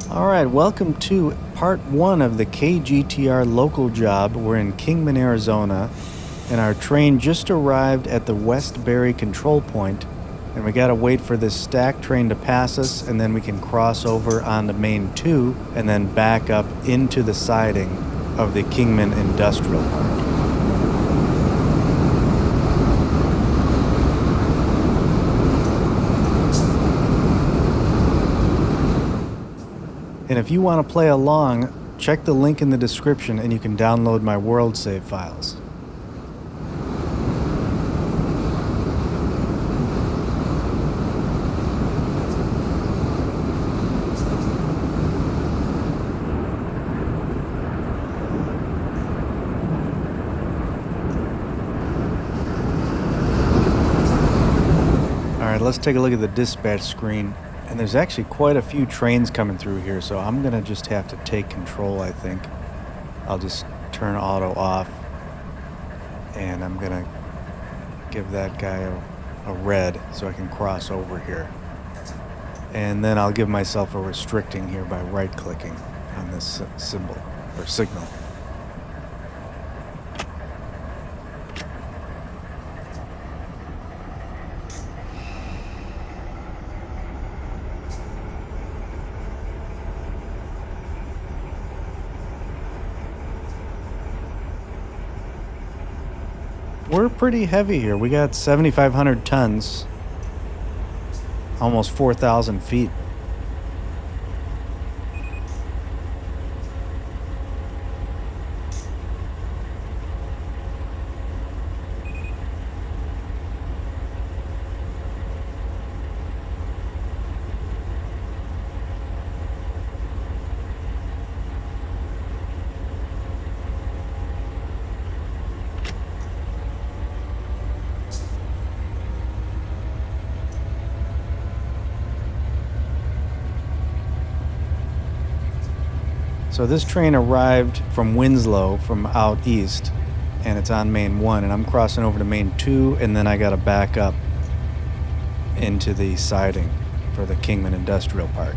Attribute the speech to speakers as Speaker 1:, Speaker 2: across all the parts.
Speaker 1: All right, welcome to part one of the KGTR Local Job. We're in Kingman, Arizona, and our train just arrived at the Westbury control point, and we gotta wait for this stack train to pass us, and then we can cross over onto Main 2 and then back up into the siding of the Kingman Industrial Park. And if you want to play along, check the link in the description and you can download my world save files. All right, let's take a look at the dispatch screen. And there's actually quite a few trains coming through here, so I'm gonna just have to take control, I think. I'll just turn auto off, and I'm gonna give that guy a red so I can cross over here. And then I'll give myself a restricting here by right-clicking on this symbol, or signal. We're pretty heavy here. We got 7,500 tons, almost 4,000 feet. So this train arrived from Winslow from out east, and it's on Main 1, and I'm crossing over to Main 2, and then I gotta back up into the siding for the Kingman Industrial Park.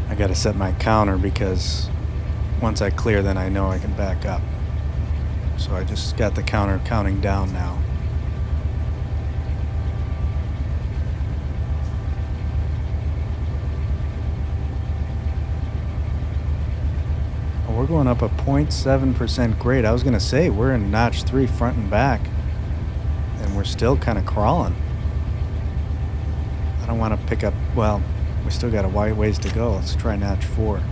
Speaker 1: I gotta set my counter because once I clear, then I know I can back up. So I just got the counter counting down now. Oh, we're going up a 0.7% grade. I was gonna say we're in notch 3 front and back, and we're still kind of crawling. I don't want to pick up, well, we still got a wide ways to go. Let's try notch 4.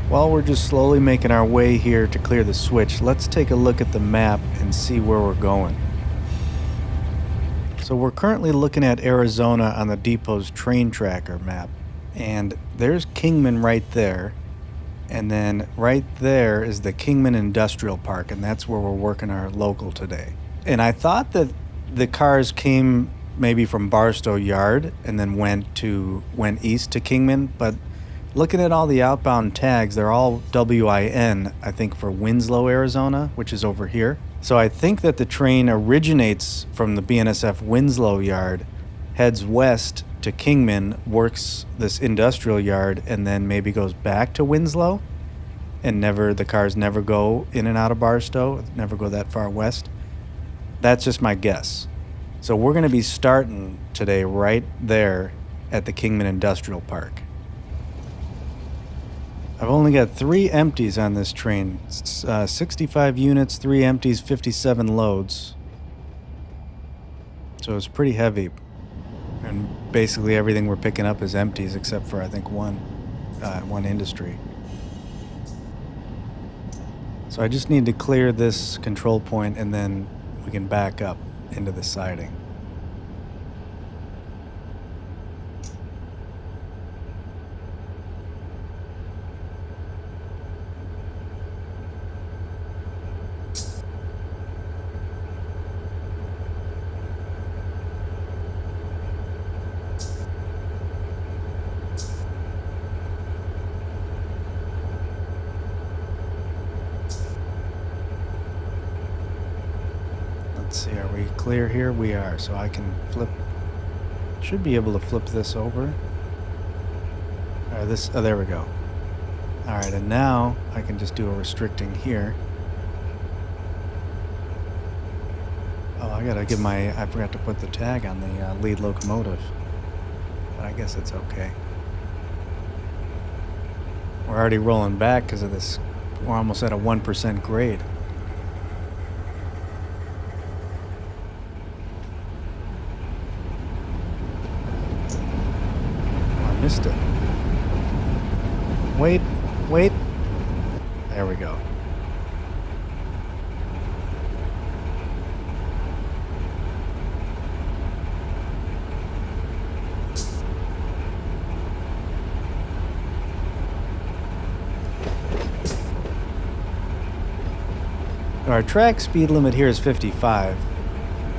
Speaker 1: While we're just slowly making our way here to clear the switch, let's take a look at the map and see where we're going. So we're currently looking at Arizona on the depot's train tracker map, and there's Kingman right there, And then right there is the Kingman Industrial Park, and that's where we're working our local today. And I thought that the cars came maybe from Barstow Yard and then went east to Kingman, but looking at all the outbound tags, they're all WIN, I think, for Winslow, Arizona, which is over here. So I think that the train originates from the BNSF Winslow Yard, heads west to Kingman, works this industrial yard, and then maybe goes back to Winslow, and the cars never go in and out of Barstow, never go that far west. That's just my guess. So we're going to be starting today right there at the Kingman Industrial Park. I've only got 3 empties on this train. 65 units, 3 empties, 57 loads. So it's pretty heavy. And basically everything we're picking up is empties except for, I think, one industry. So I just need to clear this control point and then we can back up into the siding. Let's see, are we clear here? We are, so I can should be able to flip this over. There we go. Alright, and now I can just do a restricting here. Oh, I forgot to put the tag on the lead locomotive. But I guess it's okay. We're already rolling back because of this. We're almost at a 1% grade. Missed it. Wait. There we go. Our track speed limit here is 55.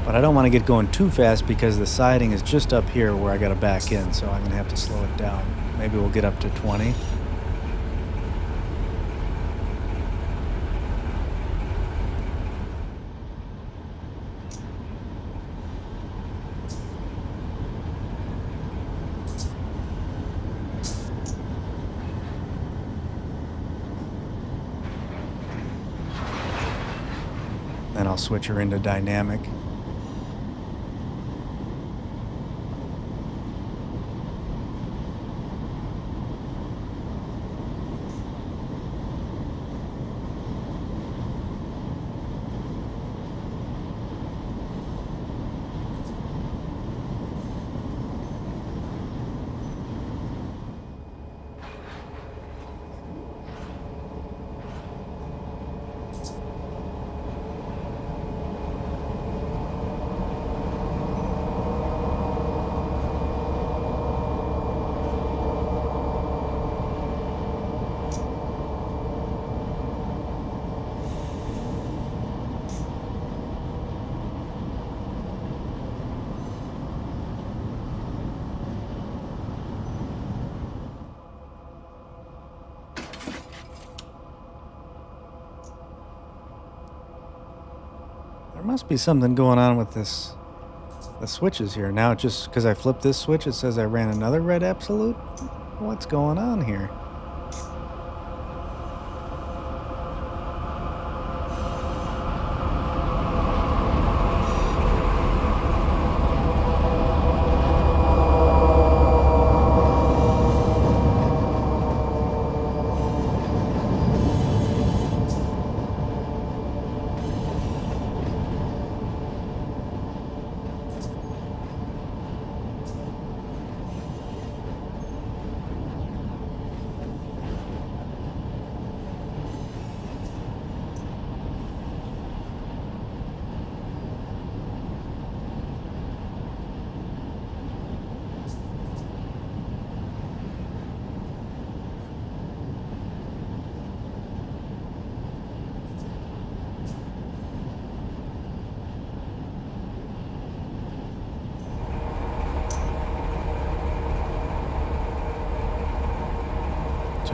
Speaker 1: But I don't want to get going too fast because the siding is just up here where I got to back in, so I'm going to have to slow it down. Maybe we'll get up to 20. Then I'll switch her into dynamic. There must be something going on with the switches here. Now, just because I flipped this switch, it says I ran another red absolute? What's going on here?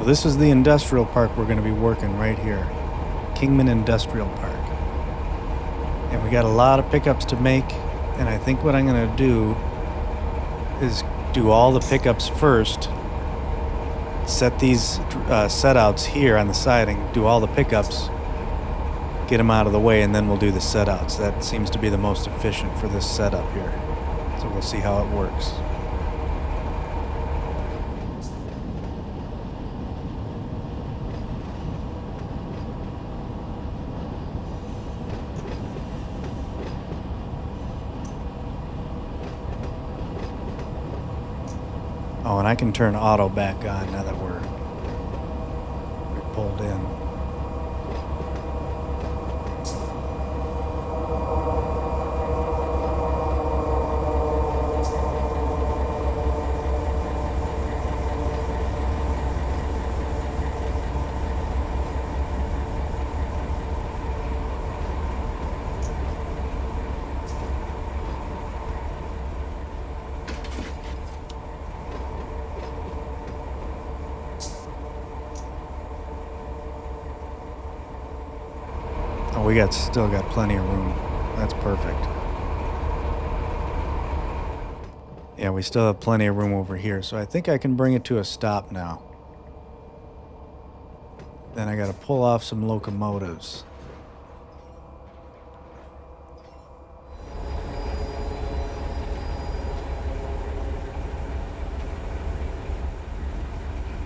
Speaker 1: this is the industrial park we're going to be working right here. Kingman Industrial Park. And we got a lot of pickups to make, and I think what I'm going to do is do all the pickups first, set these setouts here on the siding, do all the pickups, get them out of the way, and then we'll do the setouts. That seems to be the most efficient for this setup here. So we'll see how it works. Oh, and I can turn auto back on now that we're pulled in. Oh, we still got plenty of room. That's perfect. Yeah, we still have plenty of room over here, so I think I can bring it to a stop now. Then I gotta pull off some locomotives.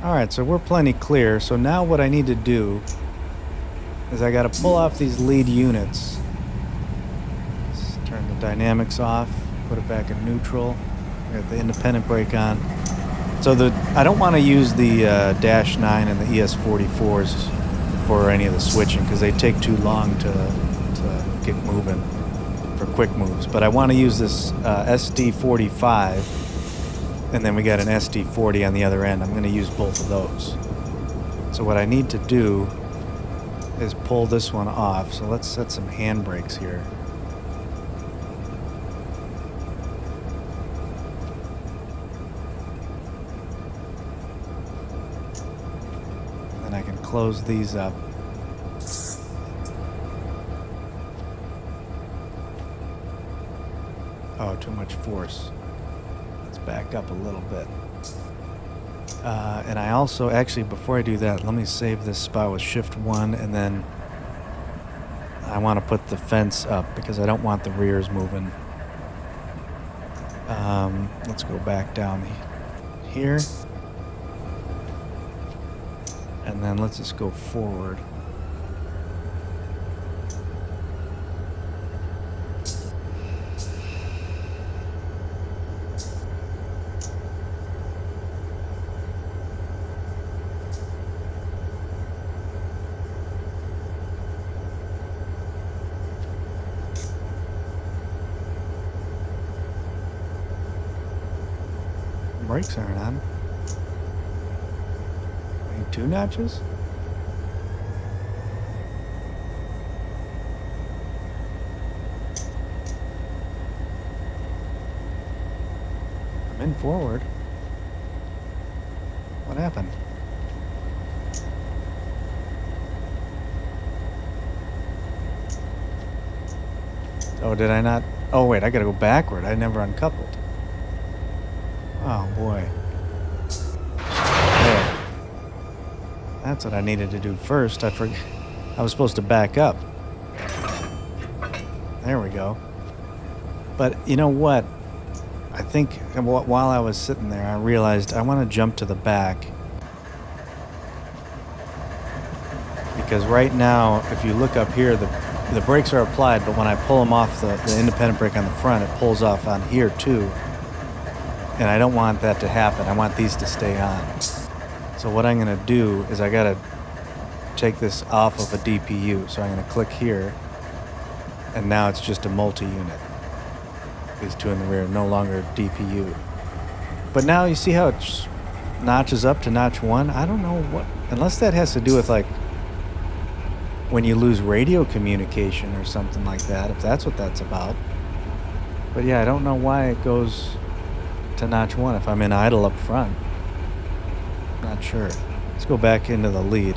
Speaker 1: Alright, so we're plenty clear, so now what I need to do is I got to pull off these lead units. Let's turn the dynamics off, put it back in neutral, got the independent brake on. So I don't want to use the Dash 9 and the ES44s for any of the switching because they take too long to get moving for quick moves. But I want to use this SD45, and then we got an SD40 on the other end. I'm going to use both of those. So what I need to do is pull this one off. So let's set some handbrakes here. Then I can close these up. Oh, too much force. Let's back up a little bit. And I also, actually, before I do that, let me save this spot with Shift 1, and then I want to put the fence up because I don't want the rears moving. Let's go back down here. And then let's just go forward. Brakes aren't on. Need 2 notches? I'm in forward. What happened? Oh, did I not? Oh, wait, I gotta go backward. I never uncoupled. Oh boy. There. That's what I needed to do first. I forgot. I was supposed to back up. There we go. But you know what? I think while I was sitting there, I realized I want to jump to the back. Because right now, if you look up here, the brakes are applied, but when I pull them off the independent brake on the front, it pulls off on here too. And I don't want that to happen. I want these to stay on. So what I'm going to do is I got to take this off of a DPU. So I'm going to click here. And now it's just a multi-unit. These two in the rear, no longer DPU. But now you see how it notches up to notch 1? I don't know what, unless that has to do with like when you lose radio communication or something like that, if that's what that's about. But yeah, I don't know why it goes to notch 1 if I'm in idle up front. Not sure. Let's go back into the lead.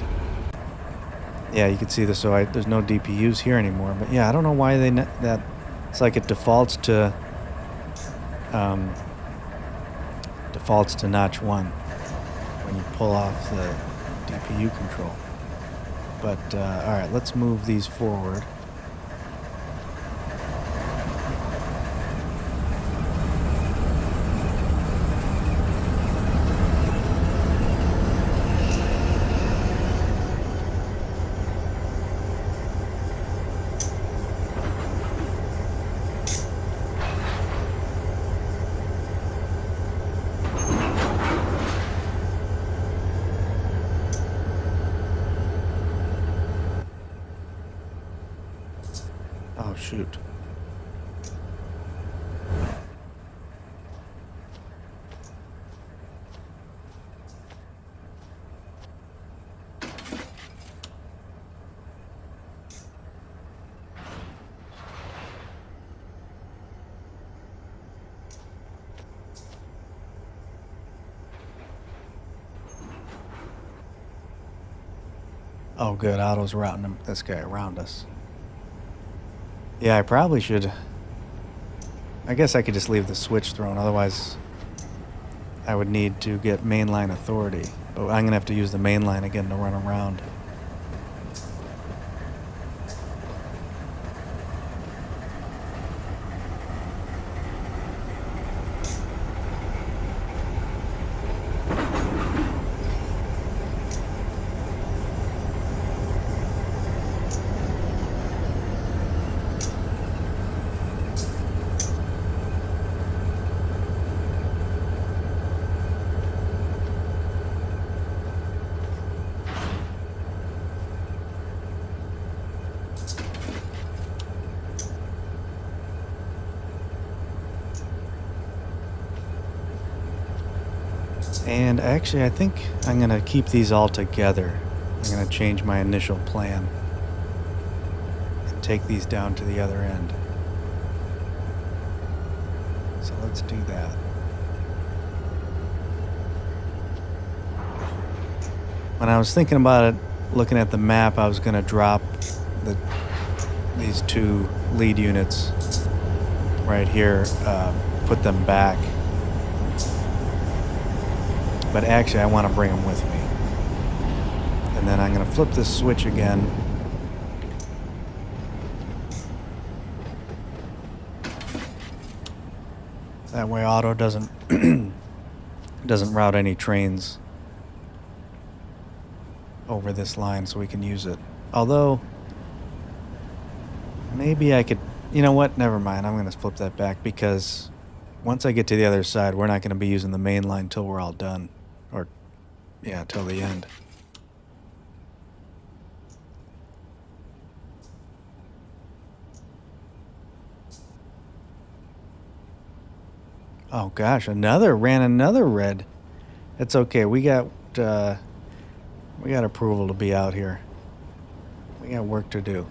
Speaker 1: Yeah, you can see this. So there's no DPUs here anymore. But yeah, I don't know why that. It's like it defaults to notch 1 when you pull off the DPU control. But all right, let's move these forward. Oh, shoot. Oh, good. Otto's routing this guy around us. Yeah, I probably should. I guess I could just leave the switch thrown. Otherwise, I would need to get mainline authority. But I'm going to have to use the mainline again to run around. And actually, I think I'm going to keep these all together. I'm going to change my initial plan and take these down to the other end. So let's do that. When I was thinking about it, looking at the map, I was going to drop these 2 lead units right here, put them back. But actually, I want to bring them with me. And then I'm going to flip this switch again. That way Otto doesn't route any trains over this line so we can use it. Although, maybe I could... You know what? Never mind. I'm going to flip that back because once I get to the other side, we're not going to be using the main line till we're all done. Or, yeah, till the end. Oh gosh, ran another red. It's okay. We got approval to be out here. We got work to do.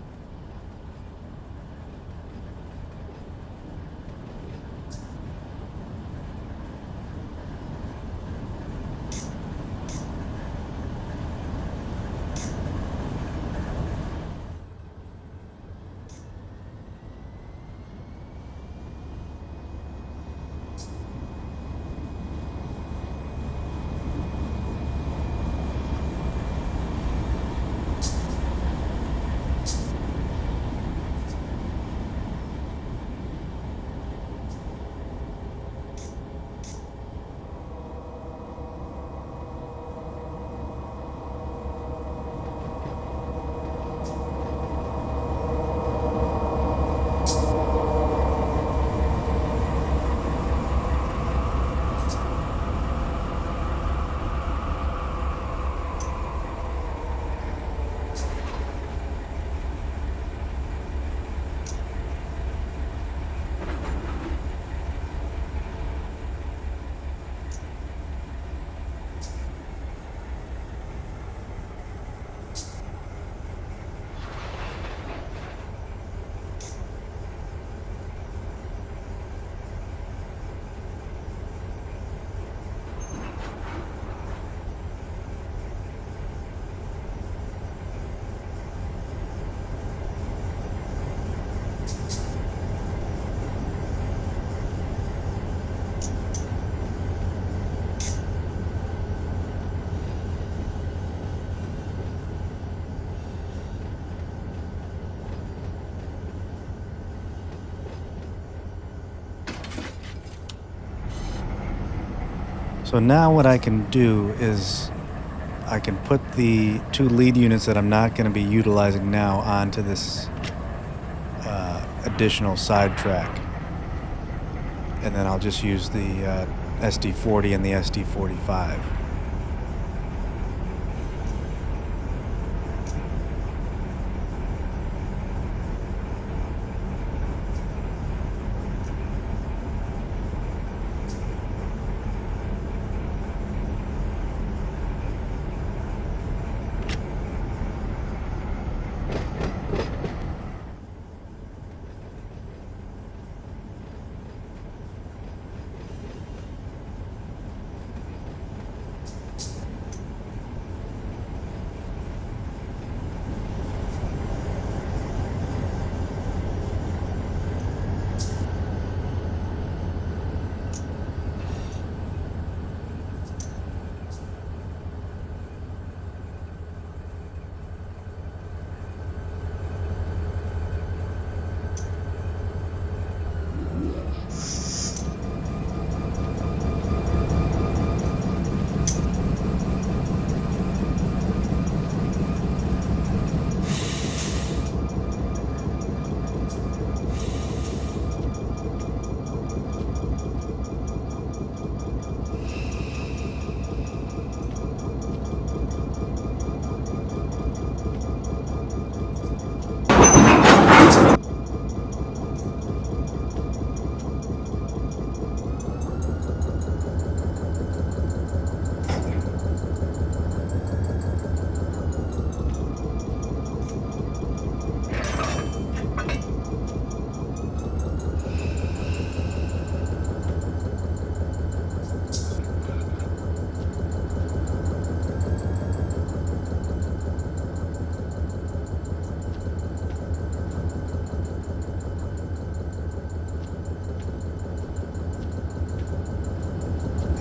Speaker 1: So now what I can do is I can put the 2 lead units that I'm not going to be utilizing now onto this additional side track. And then I'll just use the SD40 and the SD45.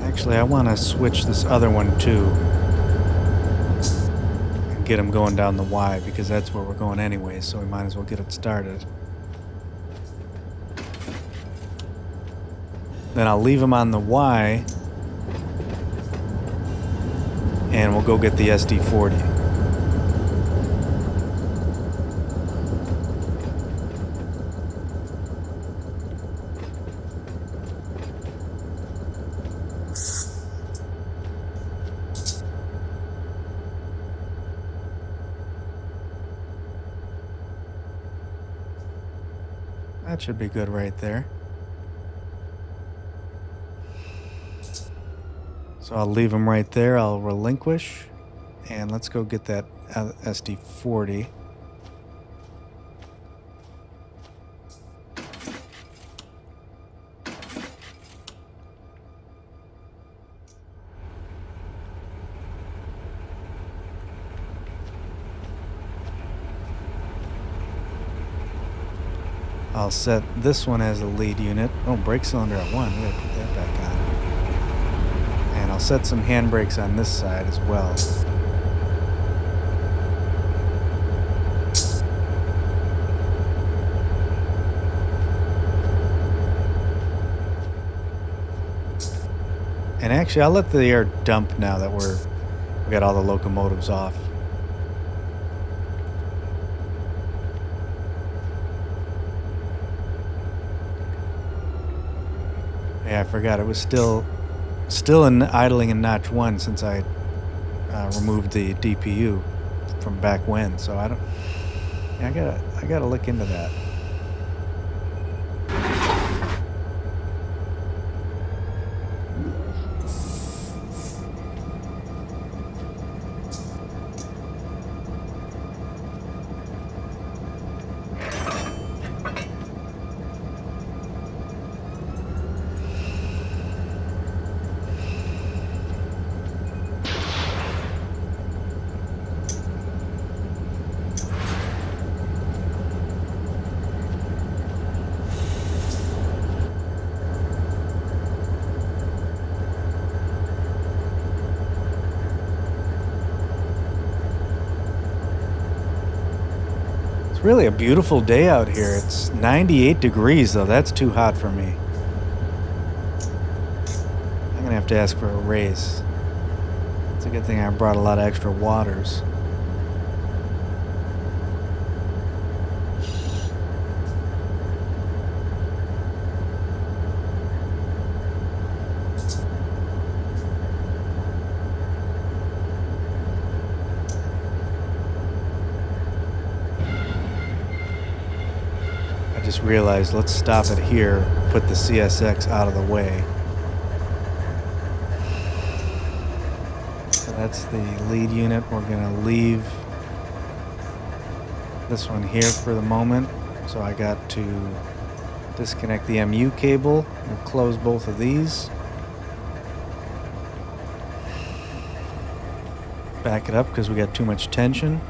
Speaker 1: Actually, I want to switch this other one too and get him going down the Y, because that's where we're going anyway, so we might as well get it started. Then I'll leave him on the Y and we'll go get the SD40. That should be good right there. So I'll leave him right there. I'll relinquish. And let's go get that SD40. I'll set this one as a lead unit. Oh, brake cylinder at 1. We gotta put that back on. And I'll set some handbrakes on this side as well. And actually, I'll let the air dump now that we got all the locomotives off. Yeah, I forgot it was still in idling in notch 1 since I removed the DPU from back when. So I don't. Yeah, I gotta look into that. Really a beautiful day out here. It's 98 degrees though. That's too hot for me. I'm gonna gonna have to ask for a raise. It's a good thing I brought a lot of extra waters. I just realized, let's stop it here, put the CSX out of the way. So that's the lead unit. We're gonna leave this one here for the moment. So I got to disconnect the MU cable. We'll close both of these. Back it up because we got too much tension.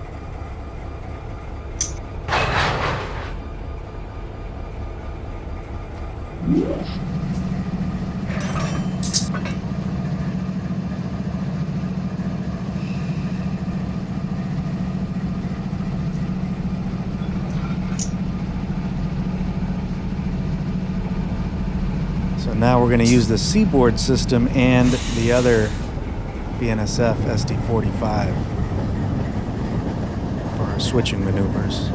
Speaker 1: So now we're going to use the Seaboard system and the other BNSF SD45 for our switching maneuvers.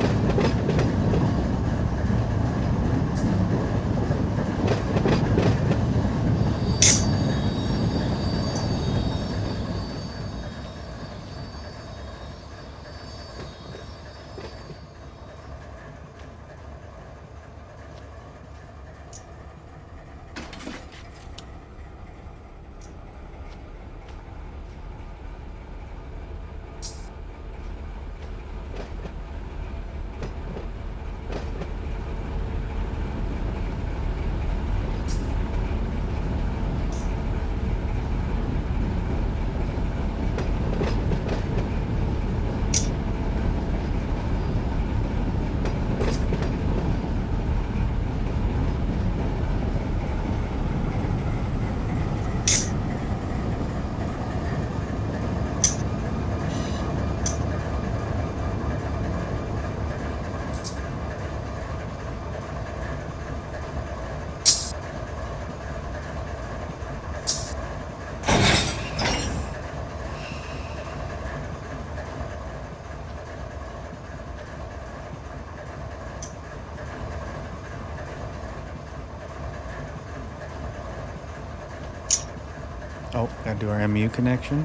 Speaker 1: Oh, gotta do our MU connection.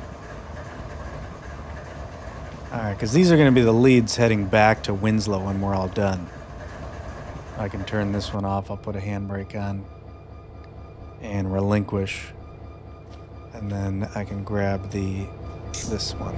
Speaker 1: Alright, because these are going to be the leads heading back to Winslow when we're all done. I can turn this one off. I'll put a handbrake on and relinquish. And then I can grab this one.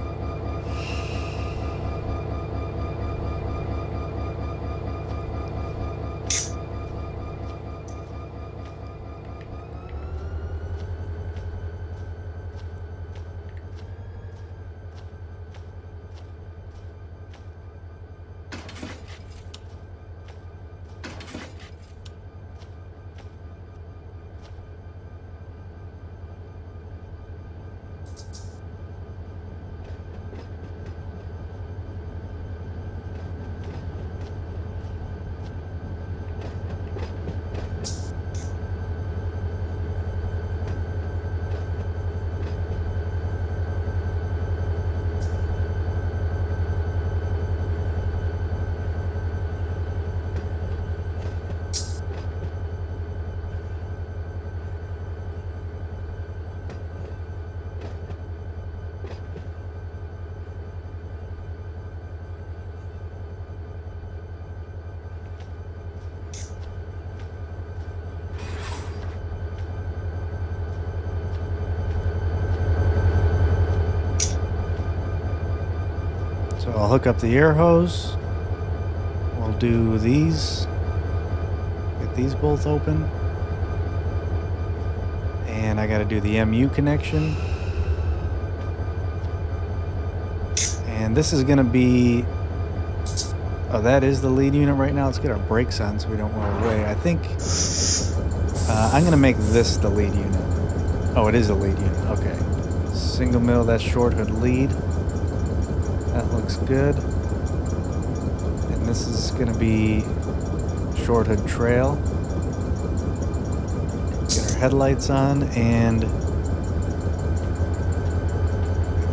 Speaker 1: So I'll hook up the air hose. We'll do these. Get these both open. And I got to do the MU connection. And this is going to be... Oh, that is the lead unit right now. Let's get our brakes on so we don't roll away. I think I'm going to make this the lead unit. Oh, it is a lead unit. Okay. Single mill, that's short hood lead. That looks good. And this is going to be short hood trail. Get our headlights on and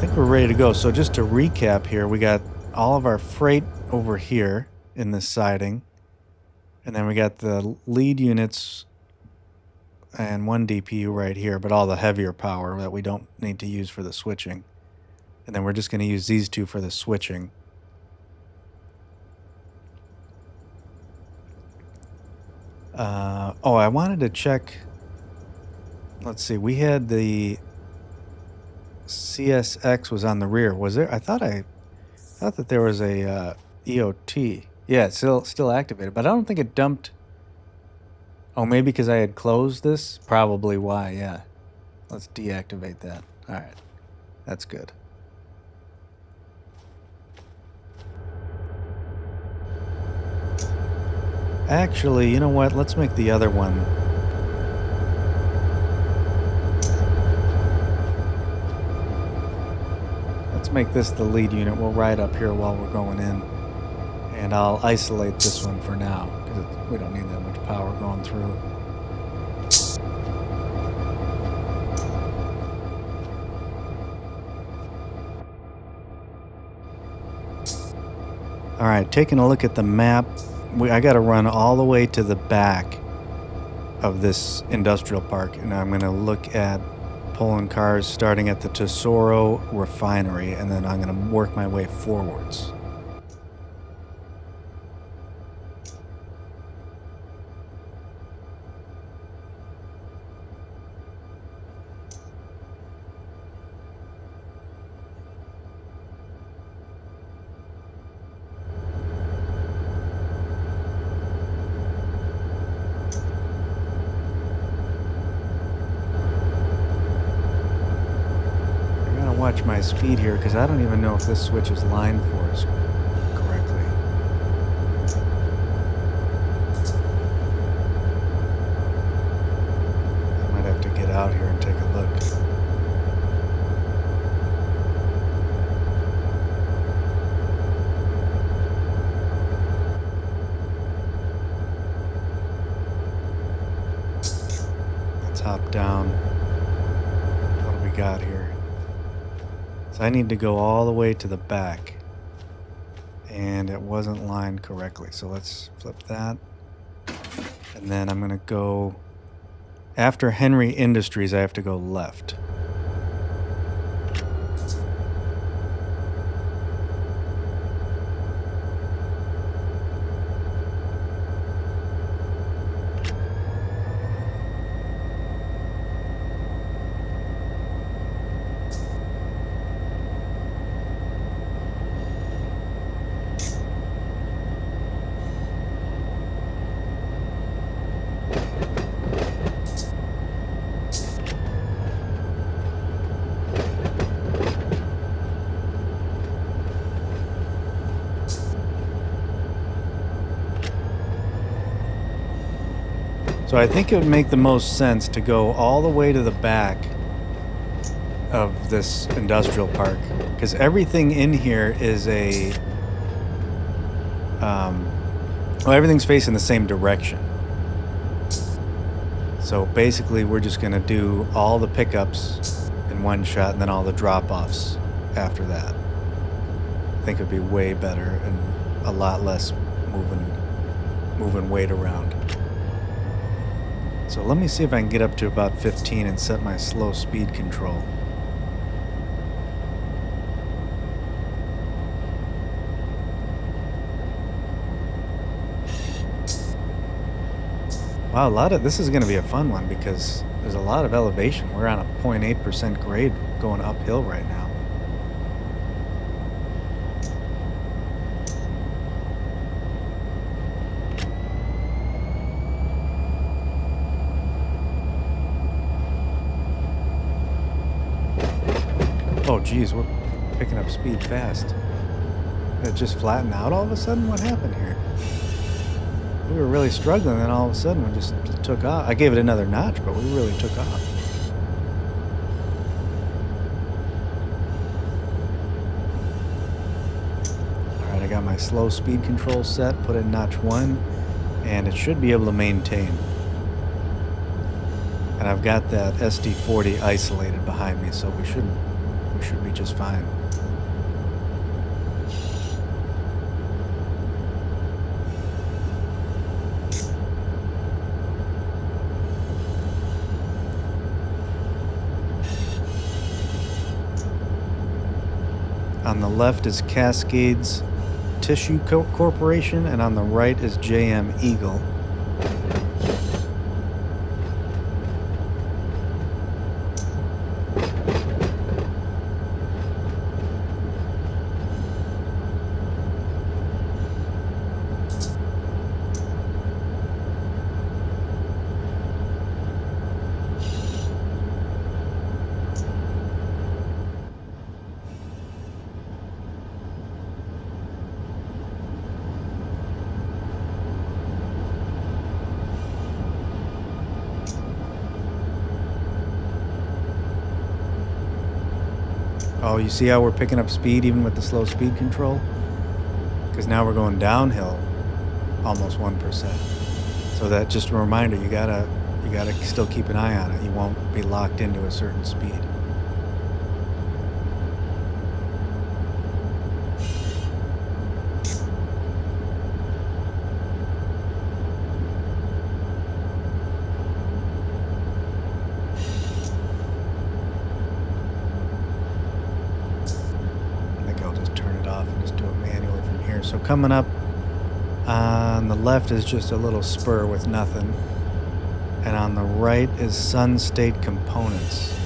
Speaker 1: think we're ready to go. So just to recap here, we got all of our freight over here in this siding. And then we got the lead units and one DPU right here, but all the heavier power that we don't need to use for the switching. And then we're just going to use these two for the switching. Oh, I wanted to check. Let's see. We had the CSX was on the rear. Was there? I thought that there was a EOT. Yeah, it's still activated, but I don't think it dumped. Oh, maybe because I had closed this? Probably why, yeah. Let's deactivate that. All right. That's good. Actually, you know what? Let's make the other one. Let's make this the lead unit. We'll ride up here while we're going in. And I'll isolate this one for now, because we don't need that much power going through. All right, taking a look at the map, I got to run all the way to the back of this industrial park, and I'm going to look at pulling cars starting at the Tesoro refinery, and then I'm going to work my way forwards. Watch my speed here, because I don't even know if this switch is lined for us correctly. I might have to get out here and take a look. Let's hop down. What do we got here? So I need to go all the way to the back, and it wasn't lined correctly. So let's flip that. And then I'm going to go, after Henry Industries, I have to go left. So I think it would make the most sense to go all the way to the back of this industrial park, because everything in here is everything's facing the same direction. So basically we're just going to do all the pickups in one shot and then all the drop-offs after that. I think it would be way better and a lot less moving weight around. So let me see if I can get up to about 15 and set my slow speed control. Wow, this is going to be a fun one because there's a lot of elevation. We're on a 0.8% grade going uphill right now. Oh geez, we're picking up speed fast. It just flattened out all of a sudden? What happened here? We were really struggling, and then all of a sudden we just took off. I gave it another notch, but we really took off. Alright, I got my slow speed control set, put in notch 1, and it should be able to maintain. And I've got that SD40 isolated behind me, so we should be just fine. On the left is Cascades Tissue Corporation, and on the right is JM Eagle. Oh, you see how we're picking up speed even with the slow speed control? Because now we're going downhill almost 1%. So that just a reminder, you gotta still keep an eye on it. You won't be locked into a certain speed. So coming up on the left is just a little spur with nothing, and on the right is Sun State Components.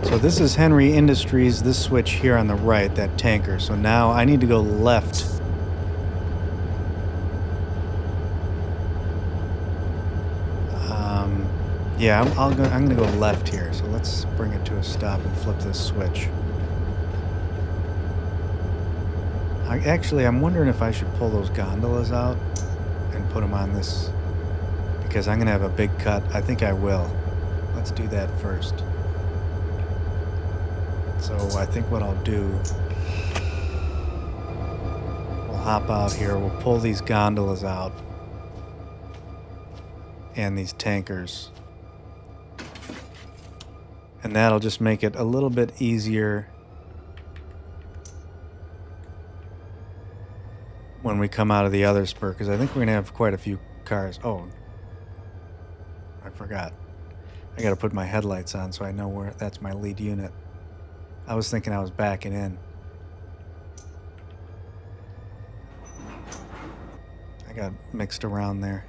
Speaker 1: So this is Henry Industries, this switch here on the right, that tanker. So now I need to go left. Yeah, I'm gonna go left here. So let's bring it to a stop and flip this switch. I'm wondering if I should pull those gondolas out and put them on this, because I'm gonna have a big cut. I think I will. Let's do that first. So I think what I'll do, we'll hop out here, we'll pull these gondolas out and these tankers, and that'll just make it a little bit easier when we come out of the other spur, because I think we're gonna have quite a few cars. Oh, I forgot. I gotta put my headlights on so I know where that's my lead unit. I was thinking I was backing in. I got mixed around there.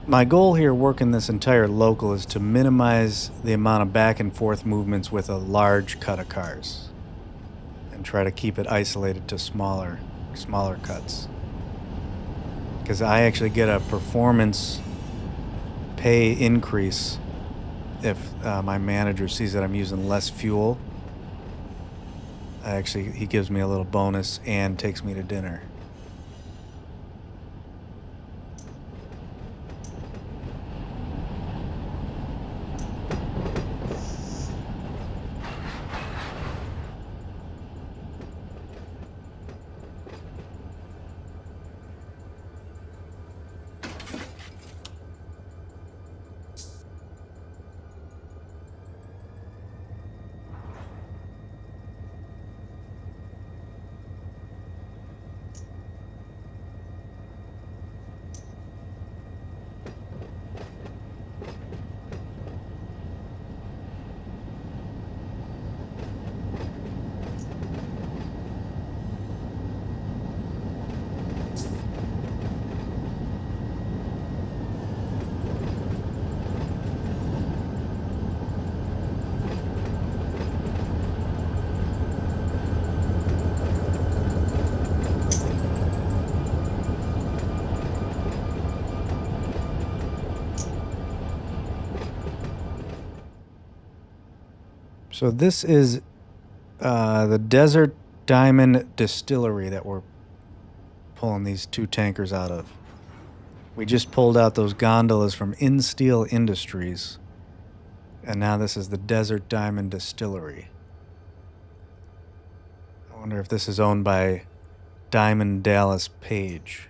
Speaker 1: My goal here working this entire local is to minimize the amount of back and forth movements with a large cut of cars and try to keep it isolated to smaller cuts. Because I actually get a performance pay increase if my manager sees that I'm using less fuel. He gives me a little bonus and takes me to dinner. So this is the Desert Diamond Distillery that we're pulling these 2 tankers out of. We just pulled out those gondolas from Insteel Industries, and now this is the Desert Diamond Distillery. I wonder if this is owned by Diamond Dallas Page.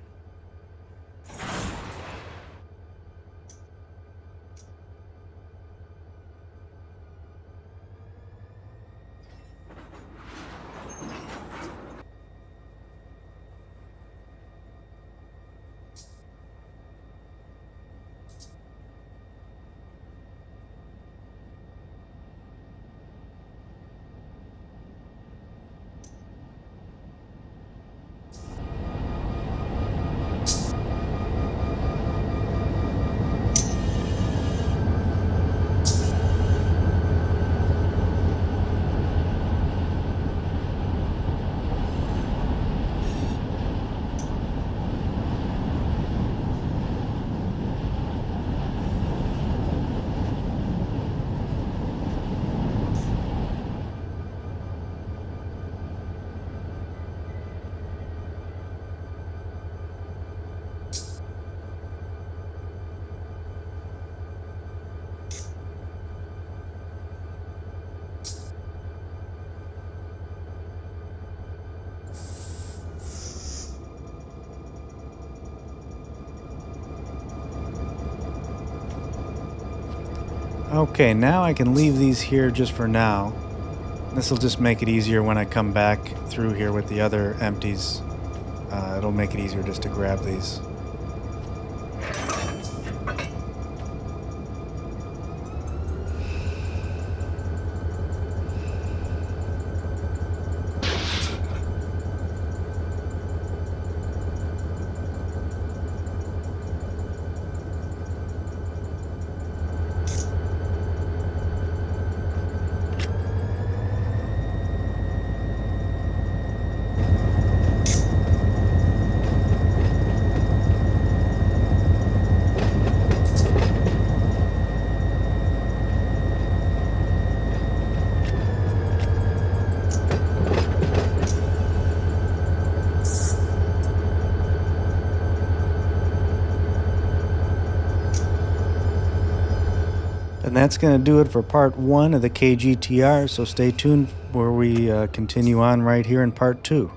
Speaker 1: Okay, now I can leave these here just for now. This will just make it easier when I come back through here with the other empties. It'll make it easier just to grab these. And that's going to do it for part 1 of the KGTR, so stay tuned where we continue on right here in part 2.